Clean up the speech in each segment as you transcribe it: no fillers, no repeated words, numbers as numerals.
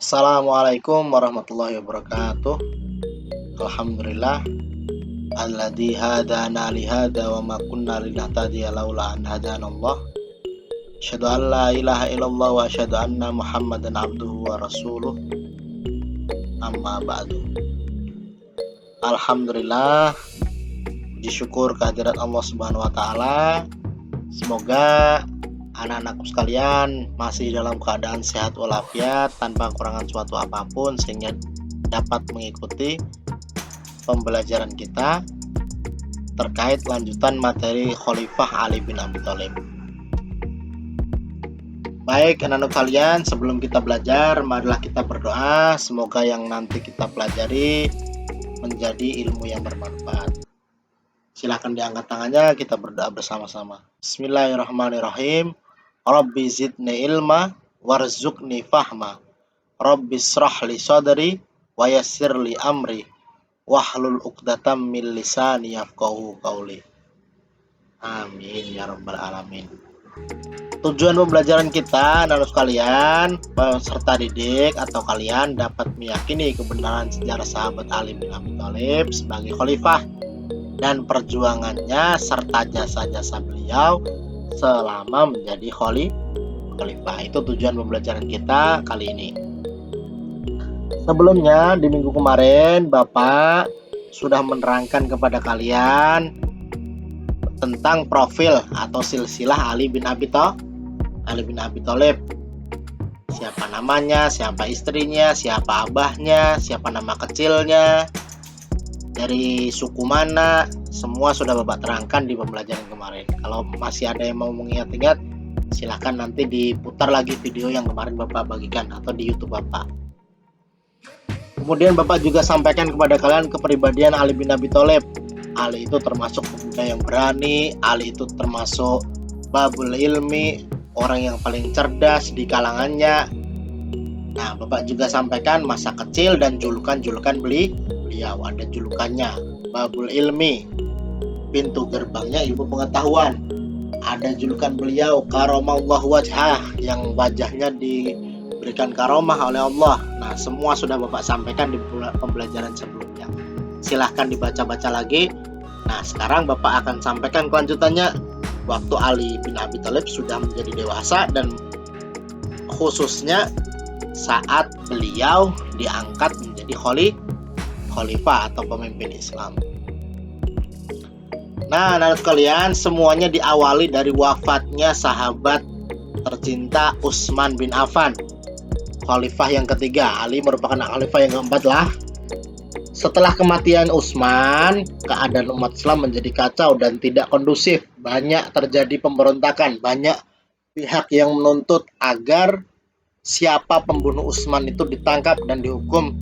Assalamualaikum warahmatullahi wabarakatuh. Alhamdulillah alladzi hadana li hadza wa ma kunna linahtadiya laula an hadanallah. Asyhadu an la ilaha illallah wa asyhadu anna Muhammadan abduhu wa rasuluh. Amma ba'du. Alhamdulillah, puji syukur kehadirat Allah Subhanahu wa taala. Semoga anak-anakku sekalian masih dalam keadaan sehat walafiat tanpa kekurangan suatu apapun sehingga dapat mengikuti pembelajaran kita terkait lanjutan materi Khalifah Ali bin Abi Thalib. Baik anak-anak kalian, sebelum kita belajar, marilah kita berdoa semoga yang nanti kita pelajari menjadi ilmu yang bermanfaat. Silahkan diangkat tangannya, kita berdoa bersama-sama. Bismillahirrahmanirrahim. Rabbi zidni ilma warzuqni fahma. Rabbi srah li sadri wa yassir li amri wahlul 'uqdatam min lisani yafqahu qawli. Amin ya rabbal alamin. Tujuan pembelajaran kita, anak-anak sekalian, peserta didik atau kalian dapat meyakini kebenaran sejarah sahabat Ali bin Abi Thalib sebagai khalifah dan perjuangannya serta jasa-jasa beliau selama menjadi khalifah. Itu tujuan pembelajaran kita kali ini. Sebelumnya di minggu kemarin Bapak sudah menerangkan kepada kalian tentang profil atau silsilah Ali bin Abi Thalib. Siapa namanya, siapa istrinya, siapa abahnya, siapa nama kecilnya, dari suku mana, semua sudah Bapak terangkan di pembelajaran kemarin. Kalau masih ada yang mau mengingat-ingat, silahkan nanti diputar lagi video yang kemarin Bapak bagikan atau di YouTube Bapak. Kemudian Bapak juga sampaikan kepada kalian kepribadian Ali bin Abi Thalib. Ali itu termasuk pemuda yang berani, Ali itu termasuk babul ilmi, orang yang paling cerdas di kalangannya. Nah, Bapak juga sampaikan masa kecil dan julukan-julukan beliau. Ada julukannya babul ilmi, pintu gerbangnya ilmu pengetahuan. Ada julukan beliau karamallahu wajhah, yang wajahnya diberikan karomah oleh Allah. Nah, semua sudah Bapak sampaikan di pembelajaran sebelumnya. Silahkan dibaca-baca lagi. Nah, sekarang Bapak akan sampaikan kelanjutannya waktu Ali bin Abi Thalib sudah menjadi dewasa dan khususnya saat beliau diangkat menjadi khalifah atau pemimpin Islam. Nah, anak kalian, semuanya diawali dari wafatnya sahabat tercinta Utsman bin Affan, khalifah yang ketiga. Ali merupakan khalifah yang keempat lah. Setelah kematian Utsman, keadaan umat Islam menjadi kacau dan tidak kondusif. Banyak terjadi pemberontakan, banyak pihak yang menuntut agar siapa pembunuh Utsman itu ditangkap dan dihukum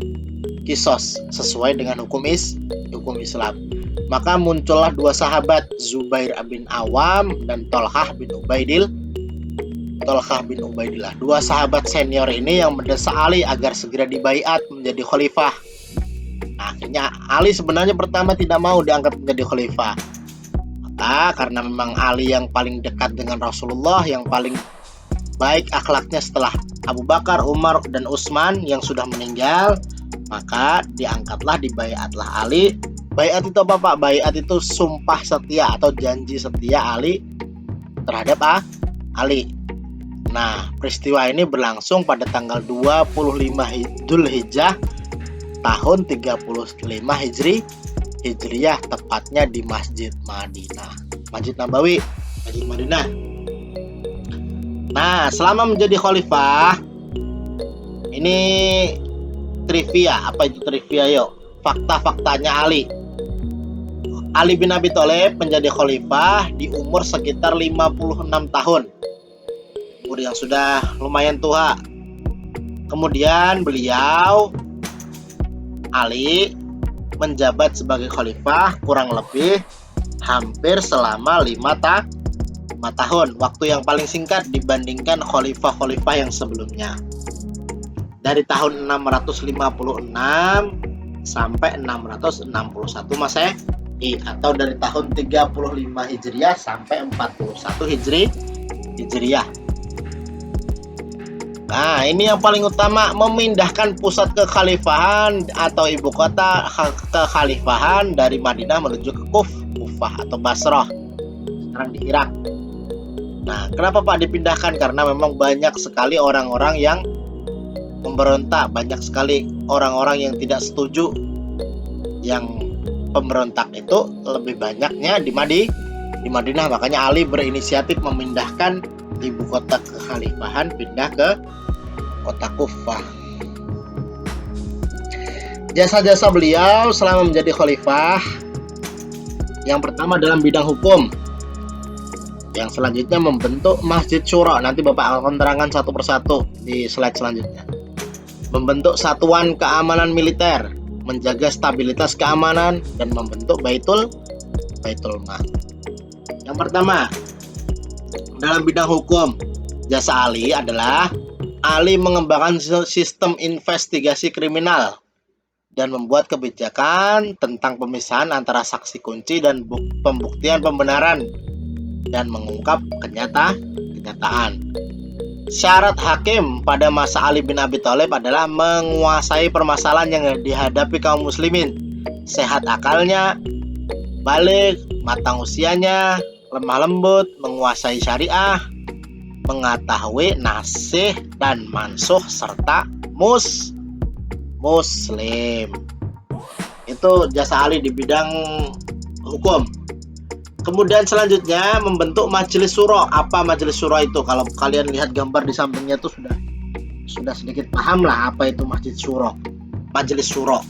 kisos sesuai dengan hukum Islam. Maka muncullah dua sahabat, Zubair bin Awam dan Tolhah bin Ubaidillah. Dua sahabat senior ini yang mendesak Ali agar segera dibaiat menjadi khalifah. Nah, akhirnya Ali sebenarnya pertama tidak mau diangkat menjadi khalifah. Maka karena memang Ali yang paling dekat dengan Rasulullah, yang paling baik akhlaknya setelah Abu Bakar, Umar, dan Utsman yang sudah meninggal, maka dibaiatlah Ali. Baiat itu apa Pak? Baiat itu sumpah setia atau janji setia Ali terhadap Ali. Nah, peristiwa ini berlangsung pada tanggal 25 Dzulhijjah tahun 35 Hijriyah, tepatnya di Masjid Nabawi, Masjid Madinah. Nah, selama menjadi khalifah, ini trivia. Apa itu trivia? Yuk, fakta-faktanya Ali bin Abi Thalib menjadi khalifah di umur sekitar 56 tahun. Umur yang sudah lumayan tua. Kemudian Ali menjabat sebagai khalifah kurang lebih hampir selama 5 tahun. Waktu yang paling singkat dibandingkan khalifah-khalifah yang sebelumnya. Dari tahun 656 sampai 661 Masehi, atau dari tahun 35 Hijriah sampai 41 Hijriyah. Nah, ini yang paling utama, memindahkan pusat kekhalifahan atau ibu kota kekhalifahan dari Madinah menuju ke Kufah atau Basrah, sekarang di Irak. Nah, kenapa Pak dipindahkan? Karena memang banyak sekali orang-orang yang memberontak, banyak sekali orang-orang yang tidak setuju. Yang pemberontak itu lebih banyaknya di Madinah, makanya Ali berinisiatif memindahkan ibu kota kekhalifahan pindah ke kota Kufah. Jasa-jasa beliau selama menjadi khalifah, yang pertama dalam bidang hukum, yang selanjutnya membentuk Masjid Syura. Nanti Bapak akan terangkan satu persatu di slide selanjutnya. Membentuk satuan keamanan militer, menjaga stabilitas keamanan, dan membentuk Baitul Mal. Yang pertama, dalam bidang hukum, jasa Ali adalah Ali mengembangkan sistem investigasi kriminal dan membuat kebijakan tentang pemisahan antara saksi kunci dan pembuktian pembenaran dan mengungkap kenyataan. Syarat hakim pada masa Ali bin Abi Thalib adalah menguasai permasalahan yang dihadapi kaum muslimin, sehat akalnya, balik, matang usianya, lemah lembut, menguasai syariah, mengetahui nasih dan mansuh, serta muslim. Itu jasa Ali di bidang hukum. Kemudian selanjutnya membentuk Majelis Syura. Apa Majelis Syura itu? Kalau kalian lihat gambar di sampingnya itu sudah sedikit paham lah apa itu Majelis Syura. Majelis Syura.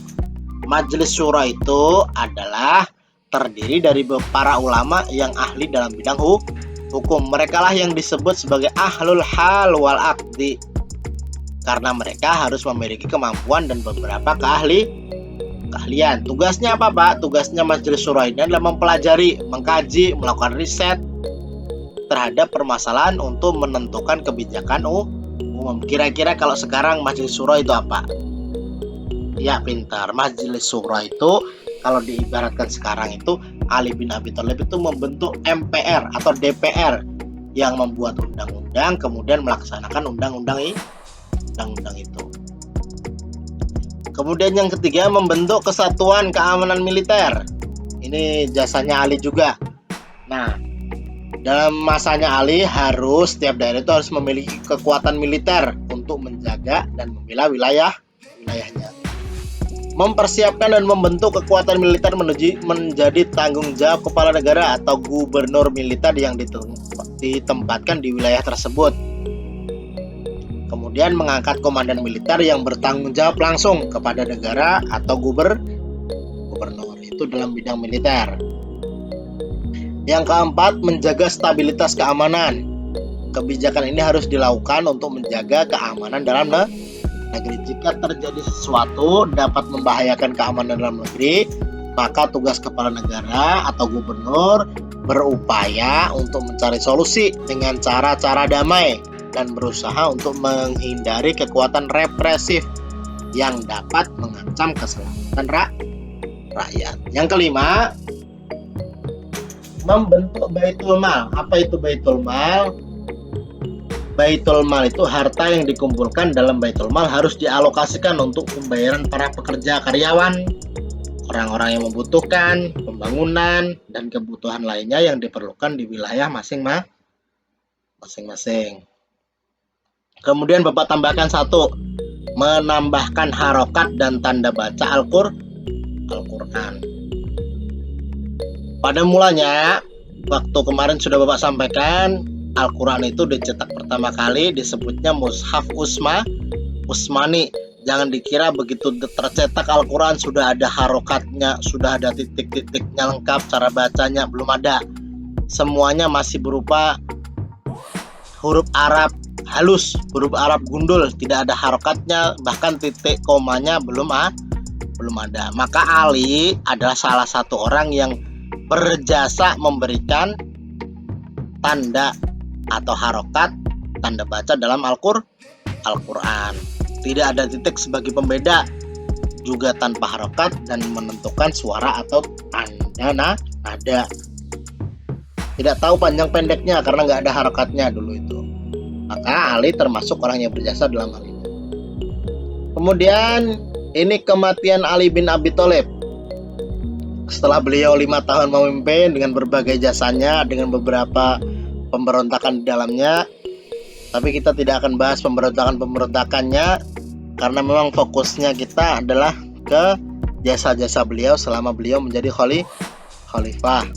Majelis Syura itu adalah terdiri dari para ulama yang ahli dalam bidang hukum. Mereka lah yang disebut sebagai ahlul hal wal aqdi, karena mereka harus memiliki kemampuan dan beberapa keahlian. Tugasnya apa Pak? Tugasnya Majelis Syura ini adalah mempelajari, mengkaji, melakukan riset terhadap permasalahan untuk menentukan kebijakan umum. Kira-kira kalau sekarang Majelis Syura itu apa? Ya pintar. Majelis Syura itu kalau diibaratkan sekarang itu Ali bin Abi Thalib itu membentuk MPR atau DPR yang membuat undang-undang, kemudian melaksanakan undang-undang itu. Kemudian yang ketiga membentuk Kesatuan Keamanan Militer. Ini jasanya Ali juga. Nah, dalam masanya Ali setiap daerah itu harus memiliki kekuatan militer untuk menjaga dan membela wilayahnya. Mempersiapkan dan membentuk kekuatan militer menjadi tanggung jawab kepala negara atau gubernur militer yang ditempatkan di wilayah tersebut. Kemudian mengangkat komandan militer yang bertanggung jawab langsung kepada negara atau gubernur. Itu dalam bidang militer. Yang keempat, menjaga stabilitas keamanan. Kebijakan ini harus dilakukan untuk menjaga keamanan dalam negeri. Jika terjadi sesuatu dapat membahayakan keamanan dalam negeri, maka tugas kepala negara atau gubernur berupaya untuk mencari solusi dengan cara-cara damai dan berusaha untuk menghindari kekuatan represif yang dapat mengancam keselamatan rakyat. Yang kelima, membentuk Baitul Mal. Apa itu Baitul Mal? Baitul Mal itu harta yang dikumpulkan dalam Baitul Mal harus dialokasikan untuk pembayaran para pekerja, karyawan, orang-orang yang membutuhkan, pembangunan, dan kebutuhan lainnya yang diperlukan di wilayah masing-masing. Kemudian Bapak tambahkan satu, menambahkan harokat dan tanda baca Al-Quran. Pada mulanya, waktu kemarin sudah Bapak sampaikan, Al-Quran itu dicetak pertama kali disebutnya Mushaf Usmani. Jangan dikira begitu tercetak Al-Quran sudah ada harokatnya, sudah ada titik-titiknya lengkap, cara bacanya belum ada. Semuanya masih berupa huruf Arab halus, huruf Arab gundul, tidak ada harokatnya, bahkan titik komanya belum ada. Maka Ali adalah salah satu orang yang berjasa memberikan tanda atau harokat tanda baca dalam Al-Quran. Tidak ada titik sebagai pembeda, juga tanpa harokat, dan menentukan suara atau tanda nada. Tidak tahu panjang pendeknya karena nggak ada harokatnya dulu itu. Maka Ali termasuk orang yang berjasa dalam hal ini. Kemudian ini kematian Ali bin Abi Thalib. Setelah beliau 5 tahun memimpin dengan berbagai jasanya, dengan beberapa pemberontakan di dalamnya. Tapi kita tidak akan bahas pemberontakannya karena memang fokusnya kita adalah ke jasa-jasa beliau selama beliau menjadi khalifah.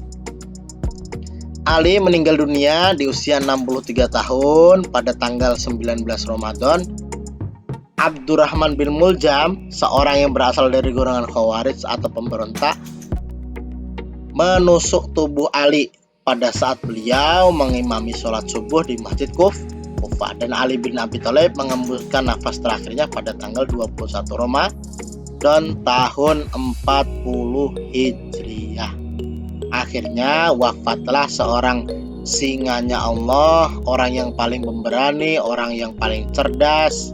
Ali meninggal dunia di usia 63 tahun pada tanggal 19 Ramadan. Abdurrahman bin Muljam, seorang yang berasal dari golongan Khawarij atau pemberontak, menusuk tubuh Ali pada saat beliau mengimami sholat subuh di Masjid Kufah, dan Ali bin Abi Thalib mengembuskan nafas terakhirnya pada tanggal 21 Ramadan tahun 40 Hijriah. Akhirnya wafatlah seorang singanya Allah, orang yang paling pemberani, orang yang paling cerdas,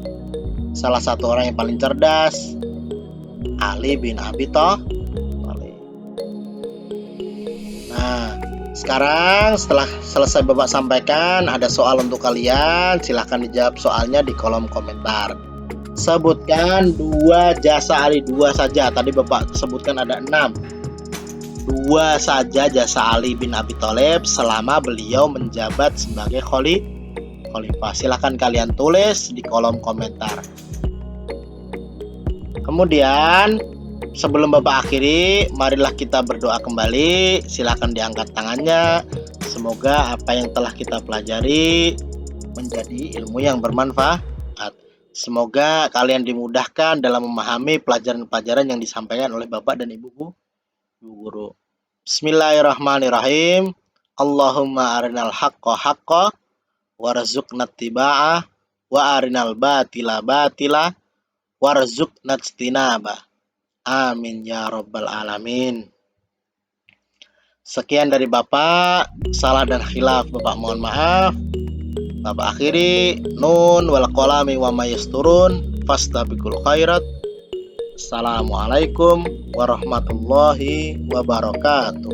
salah satu orang yang paling cerdas, Ali bin Abi Thalib. Nah, sekarang setelah selesai Bapak sampaikan, ada soal untuk kalian. Silahkan dijawab soalnya di kolom komentar. Sebutkan 2 jasa Ali, 2 saja. Tadi Bapak sebutkan ada 6. 2 saja jasa Ali bin Abi Thalib selama beliau menjabat sebagai khalifah. Silahkan kalian tulis di kolom komentar. Kemudian sebelum Bapak akhiri, marilah kita berdoa kembali. Silahkan diangkat tangannya. Semoga apa yang telah kita pelajari menjadi ilmu yang bermanfaat. Semoga kalian dimudahkan dalam memahami pelajaran-pelajaran yang disampaikan oleh Bapak dan Ibu guru. Bismillahirrahmanirrahim. Allahumma arinal haqqa haqqa warzuqna ittiba'ah wa arinal batila batila warzuqna ijtinabah. Amin ya rabbal alamin. Sekian dari Bapak. Salah dan khilaf Bapak mohon maaf. Bapak akhiri. Nun wal qalami wa ma yasturun fastabiqul khairat. Assalamualaikum warahmatullahi wabarakatuh.